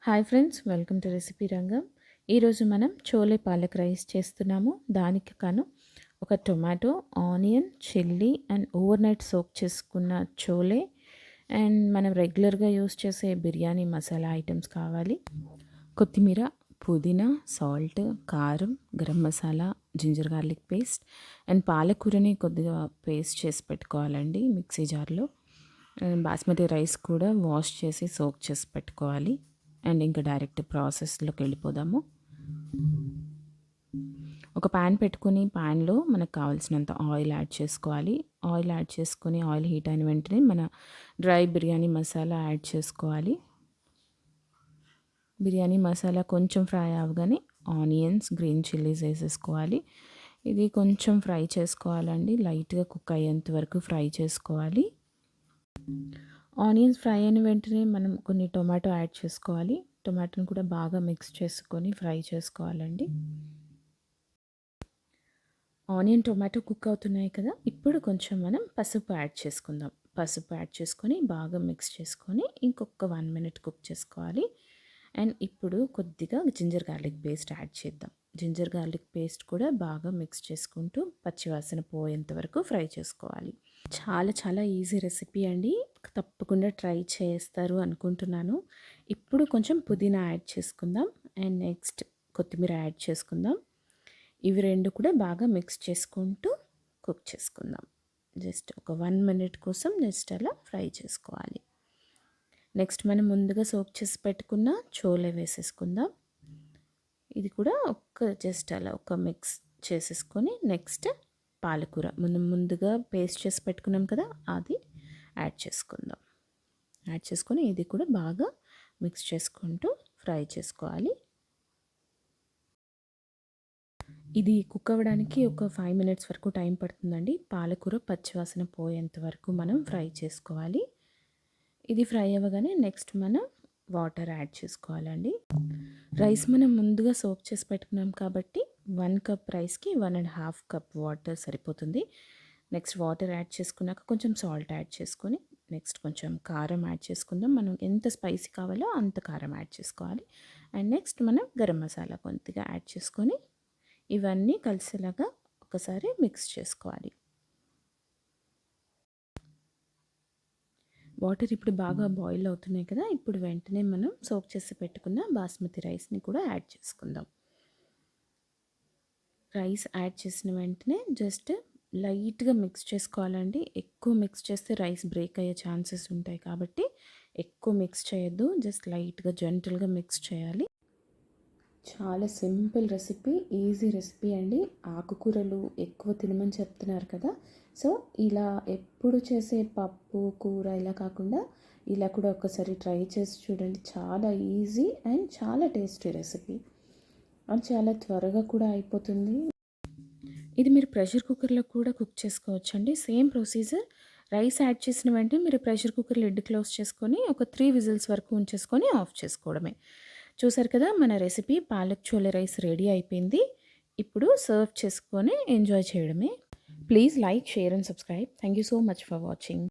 Hi friends, welcome to recipe రంగం. ఈరోజు మనం చోలే పాలక్ రైస్ చేస్తున్నాము. దానికి కాను ఒక tomato, onion, chilli and over night soak చేసుకున్న చోలే అండ్ మనం రెగ్యులర్గా యూస్ చేసే బిర్యానీ మసాలా ఐటమ్స్ కావాలి. కొత్తిమీర, పుదీనా, సాల్ట్, కారం, garam masala, ginger garlic paste and పాలకూరని కొద్దిగా పేస్ట్ చేసి పెట్టుకోవాలండి మిక్సీ జార్లో. అండ్ బాస్మతి రైస్ కూడా వాష్ చేసి సోక్ చేసి పెట్టుకోవాలి. అండ్ ఇంకా డైరెక్ట్ ప్రాసెస్లోకి వెళ్ళిపోదాము. ఒక ప్యాన్ పెట్టుకుని ప్యాన్లో మనకు కావాల్సినంత ఆయిల్ యాడ్ చేసుకోవాలి. ఆయిల్ యాడ్ చేసుకొని ఆయిల్ హీట్ అయిన వెంటనే మన డ్రై బిర్యానీ మసాలా యాడ్ చేసుకోవాలి. బిర్యానీ మసాలా కొంచెం ఫ్రై అవ్వగానే ఆనియన్స్, గ్రీన్ చిల్లీస్ వేసేసుకోవాలి. ఇది కొంచెం ఫ్రై చేసుకోవాలండి, లైట్గా కుక్ అయ్యేంత వరకు ఫ్రై చేసుకోవాలి. ఆనియన్స్ ఫ్రై అయిన వెంటనే మనం కొన్ని టొమాటో యాడ్ చేసుకోవాలి. టొమాటోని కూడా బాగా మిక్స్ చేసుకొని ఫ్రై చేసుకోవాలండి. ఆనియన్, టొమాటో కుక్ అవుతున్నాయి కదా, ఇప్పుడు కొంచెం మనం పసుపు యాడ్ చేసుకుందాం. పసుపు యాడ్ చేసుకొని బాగా మిక్స్ చేసుకొని ఇంకొక 1 మినిట్ కుక్ చేసుకోవాలి. అండ్ ఇప్పుడు కొద్దిగా జింజర్ గార్లిక్ పేస్ట్ యాడ్ చేద్దాం. జింజర్ గార్లిక్ పేస్ట్ కూడా బాగా మిక్స్ చేసుకుంటూ పచ్చివాసన పోయేంత వరకు ఫ్రై చేసుకోవాలి. చాలా చాలా ఈజీ రెసిపీ అండి, తప్పకుండా ట్రై చేస్తారు అనుకుంటున్నాను. ఇప్పుడు కొంచెం పుదీనా యాడ్ చేసుకుందాం అండ్ నెక్స్ట్ కొత్తిమీర యాడ్ చేసుకుందాం. ఇవి రెండు కూడా బాగా మిక్స్ చేసుకుంటూ కుక్ చేసుకుందాం. జస్ట్ ఒక 1 మినిట్ కోసం జస్ట్ అలా ఫ్రై చేసుకోవాలి. నెక్స్ట్ మనం ముందుగా సోక్ చేసి పెట్టుకున్న చోలే వేసేసుకుందాం. ఇది కూడా జస్ట్ అలా ఒక మిక్స్ చేసేసుకొని నెక్స్ట్ పాలకూర ముందుగా పేస్ట్ చేసి పెట్టుకున్నాం కదా, అది యాడ్ చేసుకుందాం. యాడ్ చేసుకొని ఇది కూడా బాగా మిక్స్ చేసుకుంటూ ఫ్రై చేసుకోవాలి. ఇది కుక్ అవ్వడానికి ఒక 5 మినిట్స్ వరకు టైం పడుతుందండి. పాలకూర పచ్చివాసన పోయేంత వరకు మనం ఫ్రై చేసుకోవాలి. ఇది ఫ్రై అవ్వగానే నెక్స్ట్ మనం వాటర్ యాడ్ చేసుకోవాలండి. రైస్ మనం ముందుగా సోక్ చేసి పెట్టుకున్నాం కాబట్టి 1 కప్ రైస్కి 1.5 కప్ వాటర్ సరిపోతుంది. నెక్స్ట్ వాటర్ యాడ్ చేసుకున్నాక కొంచెం సాల్ట్ యాడ్ చేసుకొని నెక్స్ట్ కొంచెం కారం యాడ్ చేసుకుందాం. మనం ఎంత స్పైసీ కావాలో అంత కారం యాడ్ చేసుకోవాలి. అండ్ నెక్స్ట్ మనం గరం మసాలా కొద్దిగా యాడ్ చేసుకొని ఇవన్నీ కలిసేలాగా ఒకసారి మిక్స్ చేసుకోవాలి. వాటర్ ఇప్పుడు బాగా బాయిల్ అవుతున్నాయి కదా, ఇప్పుడు వెంటనే మనం సోక్ చేసి పెట్టుకున్న బాస్మతి రైస్ని కూడా యాడ్ చేసుకుందాం. రైస్ యాడ్ చేసిన వెంటనే జస్ట్ లైట్గా మిక్స్ చేసుకోవాలండి. ఎక్కువ మిక్స్ చేస్తే రైస్ బ్రేక్ అయ్యే ఛాన్సెస్ ఉంటాయి కాబట్టి ఎక్కువ మిక్స్ చేయొద్దు, జస్ట్ లైట్గా జెంటల్గా మిక్స్ చేయాలి. చాలా సింపుల్ రెసిపీ, ఈజీ రెసిపీ అండి. ఆకుకూరలు ఎక్కువ తినమని చెప్తున్నారు కదా, సో ఇలా ఎప్పుడు చేసే పప్పు కూర ఇలా కాకుండా ఇలా కూడా ఒకసారి ట్రై చేసి చూడండి. చాలా ఈజీ అండ్ చాలా టేస్టీ రెసిపీ అండ్ చాలా త్వరగా కూడా అయిపోతుంది. ఇది మీరు ప్రెషర్ కుక్కర్లో కూడా కుక్ చేసుకోవచ్చండి. Same procedure. రైస్ యాడ్ చేసిన వెంటనే మీరు ప్రెషర్ కుక్కర్ లిడ్ క్లోజ్ చేసుకొని ఒక 3 విజిల్స్ వరకు ఉంచేసుకొని ఆఫ్ చేసుకోవడమే. చూసారు కదా, మన recipe palak chole rice ready అయిపోయింది. ఇప్పుడు సర్వ్ చేసుకొని ఎంజాయ్ చేయడమే. Please like, share and subscribe. Thank you so much for watching.